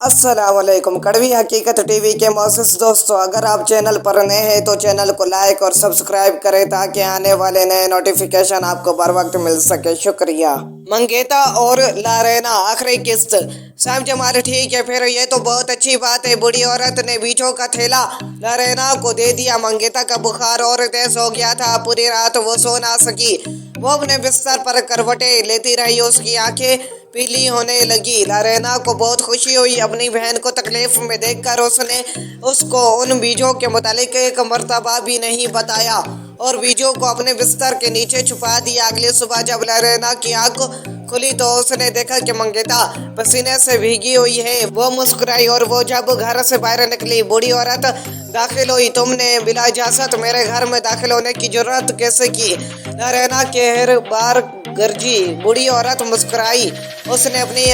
السلام علیکم۔ کڑوی حقیقت ٹی وی کے معزز دوستوں، اگر آپ چینل پر نئے ہیں تو چینل کو لائک اور سبسکرائب کریں تاکہ آنے والے نئے نوٹیفیکیشن آپ کو بر وقت مل سکے۔ شکریہ۔ منگیتا اور لارینا آخری قسط۔ سام جمال ٹھیک ہے، پھر یہ تو بہت اچھی بات ہے۔ بوڑھی عورت نے بیجوں کا تھیلا لارینا کو دے دیا۔ منگیتا کا بخار اور تیز ہو گیا تھا، پوری رات وہ سو نہ سکی۔ وہ اپنے بستر پر کروٹیں لیتی رہی، اس کی آنکھیں پیلی ہونے لگی۔ لارینا کو بہت خوشی ہوئی اپنی بہن کو تکلیف میں دیکھ کر۔ اس نے اس کو ان بیجوں کے متعلق ایک مرتبہ بھی نہیں بتایا اور بیجوں کو اپنے بستر کے نیچے چھپا دیا۔ اگلی صبح جب لارینا کی آنکھ کھلی تو اس نے دیکھا کہ منگیتا پسینے سے بھیگی ہوئی ہے۔ وہ مسکرائی اور وہ جب گھر سے باہر نکلی، بوڑھی عورت داخل ہوئی۔ تم نے بلا اجازت میرے گھر میں داخل ہونے کی جرأت کیسے کی؟ لارینا کہر بار گرجی۔ بوڑھی عورت مسکرائی، اس نے اپنی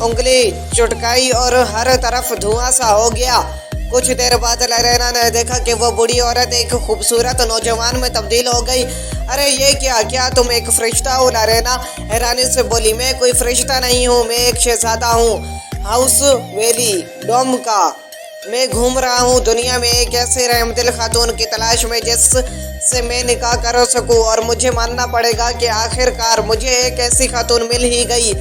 انگلی چٹکائی اور ہر طرف دھواں سا ہو گیا۔ کچھ دیر بعد لارینا نے دیکھا کہ وہ بوڑھی عورت ایک خوبصورت نوجوان میں تبدیل ہو گئی۔ ارے یہ کیا تم ایک فرشتہ ہو؟ لارینا حیرانی سے بولی۔ میں کوئی فرشتہ نہیں ہوں، میں ایک شہزادہ ہوں، ہاؤس ویلی ڈوم کا۔ میں گھوم رہا ہوں دنیا میں ایک ایسی رحم دل خاتون کی تلاش میں جس سے میں نکاح کر سکوں، اور مجھے ماننا پڑے گا کہ آخر کار مجھے ایک ایسی خاتون مل ہی گئی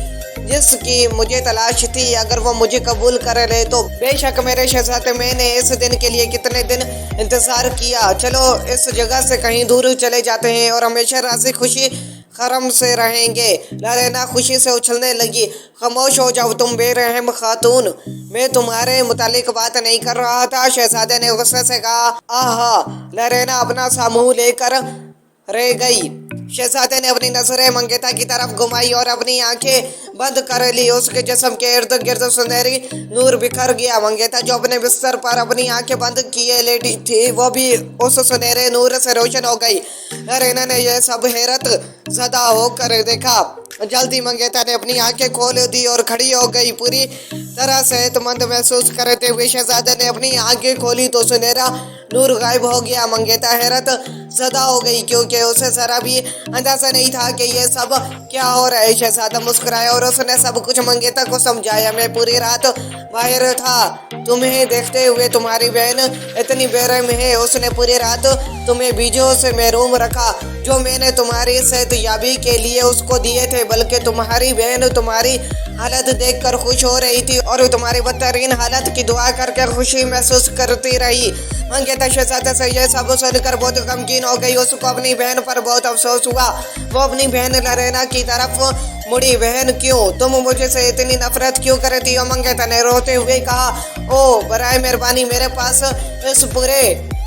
جس کی مجھے تلاش تھی۔ اگر وہ مجھے قبول کر لے تو بے شک میرے شہزادے، میں نے اس دن کے لیے کتنے دن انتظار کیا۔ چلو اس جگہ سے کہیں دور چلے جاتے ہیں اور ہمیشہ راضی خوشی خرم سے رہیں گے۔ لارینا خوشی سے اچھلنے لگی۔ خاموش ہو جاؤ تم بے رحم خاتون، میں تمہارے متعلق بات نہیں کر رہا تھا، شہزادے نے غصے سے کہا۔ آہا! لارینا اپنا سا منہ لے کر رہ گئی۔ شہزادے نے اپنی نظریں منگیتا کی طرف گھمائی اور اپنی آنکھیں بند کر لی۔ اس کے جسم کے ارد گرد سنہری نور بکھر گیا۔ منگیتا جو اپنے بستر پر اپنی آنکھیں بند کیے لیٹی تھی، وہ بھی اس سنہرے نور سے روشن ہو گئی۔ لارینا نے یہ سب حیرت زدہ ہو کر دیکھا۔ جلدی منگیتا نے اپنی آنکھیں کھول دی اور کھڑی ہو گئی، پوری طرح صحت مند محسوس کرتے ہوئے۔ شہزادے نے اپنی آنکھیں کھولی تو سنہرا نور غائب ہو گیا۔ منگیتا حیرت زدہ ہو گئی کیونکہ اسے ذرا بھی اندازہ نہیں تھا کہ یہ سب کیا ہو رہا ہے۔ شہزادہ مسکرایا اور اس نے سب کچھ منگیتا کو سمجھایا۔ میں پوری رات باہر تھا تمہیں دیکھتے ہوئے، تمہاری بہن اتنی بے رحم ہے، اس نے پوری رات تمہیں بیجوں سے محروم رکھا جو میں نے تمہاری صحت یابی کے لیے اس کو دیے تھے، بلکہ تمہاری بہن تمہاری حالت دیکھ کر خوش ہو رہی تھی اور تمہاری بدترین حالت کی دعا کر کے خوشی محسوس کرتی رہی۔ منگیتا شہزادے سے یہ سب سن کر بہت غمگین ہو گئی۔ اس کو اپنی بہن پر بہت افسوس ہوا۔ وہ اپنی بہن لارینا کی طرف مڑی۔ بہن کیوں؟ تم مجھے سے اتنی نفرت کیوں کرتی ہو؟ منگیتا نے روتے ہوئے کہا۔ او برائے مہربانی، میرے پاس اس پورے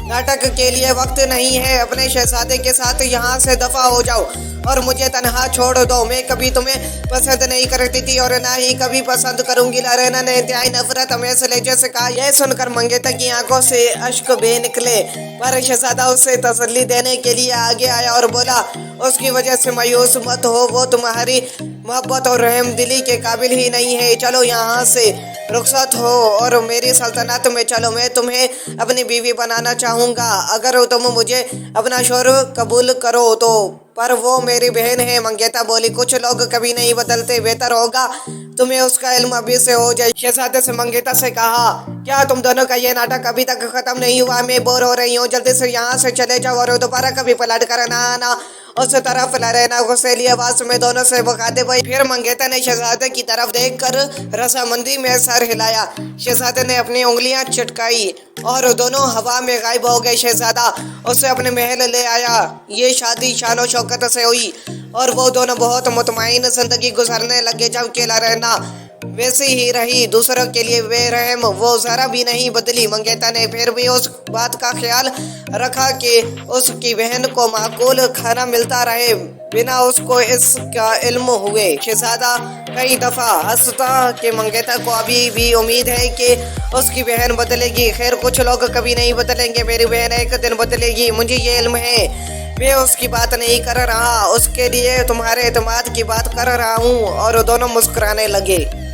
ناٹک کے لیے وقت نہیں ہے۔ اپنے شہزادے کے ساتھ یہاں سے دفع ہو جاؤ اور مجھے تنہا چھوڑ دو۔ میں کبھی تمہیں پسند نہیں کرتی تھی اور نہ ہی کبھی پسند کروں گی، لارینا نے انتہائی نفرت امیز لہجے سے کہا۔ یہ سن کر منگیتا کی آنکھوں سے اشک بہہ نکلے، پر شہزادہ اسے تسلی دینے کے لیے آگے آیا اور بولا، اس کی وجہ سے مایوس مت ہو، وہ تمہاری محبت اور رحم دلی کے قابل ہی نہیں ہے۔ چلو یہاں سے رخصت ہو اور میری سلطنت میں چلو۔ میں تمہیں اپنی بیوی بنانا چاہوں گا اگر تم مجھے اپنا شوہر قبول کرو تو، پر وہ میری بہن ہے۔ منگیتا بولی، کچھ لوگ کبھی نہیں بدلتے، بہتر ہوگا تمہیں اس کا علم ابھی سے ہو جائے۔ شہزادے سے منگیتا سے کہا، کیا تم دونوں کا یہ ناٹک ابھی تک ختم نہیں ہوا؟ میں بور ہو رہی ہوں، جلدی سے یہاں سے چلے جاؤ اور دوبارہ کبھی پلٹ کر نہ آنا۔ اس طرف لارینا غصیلی آواز میں دونوں سے مخاطب ہوئی۔ پھر منگیتا نے شہزادے کی طرف دیکھ کر رضامندی میں سر ہلایا۔ شہزادے نے اپنی انگلیاں چٹکائی اور دونوں ہوا میں غائب ہو گئے۔ شہزادہ اسے اپنے محل لے آیا۔ یہ شادی شان و شوکت سے ہوئی اور وہ دونوں بہت مطمئن زندگی گزارنے لگے، جبکہ لارینا ویسی ہی رہی، دوسروں کے لیے بے رحم، وہ ذرا بھی نہیں بدلی۔ منگیتا نے پھر بھی اس بات کا خیال رکھا کہ اس کی بہن کو معقول کھانا ملتا رہے بنا اس کو اس کا علم ہوئے۔ شہزادہ کئی دفعہ ہنستا کہ منگیتا کو ابھی بھی امید ہے کہ اس کی بہن بدلے گی۔ خیر کچھ لوگ کبھی نہیں بدلیں گے، میری بہن ایک دن بدلے گی، مجھے یہ علم ہے۔ میں اس کی بات نہیں کر رہا، اس کے لیے تمہارے اعتماد کی بات کر رہا ہوں۔ اور دونوں مسکرانے لگے۔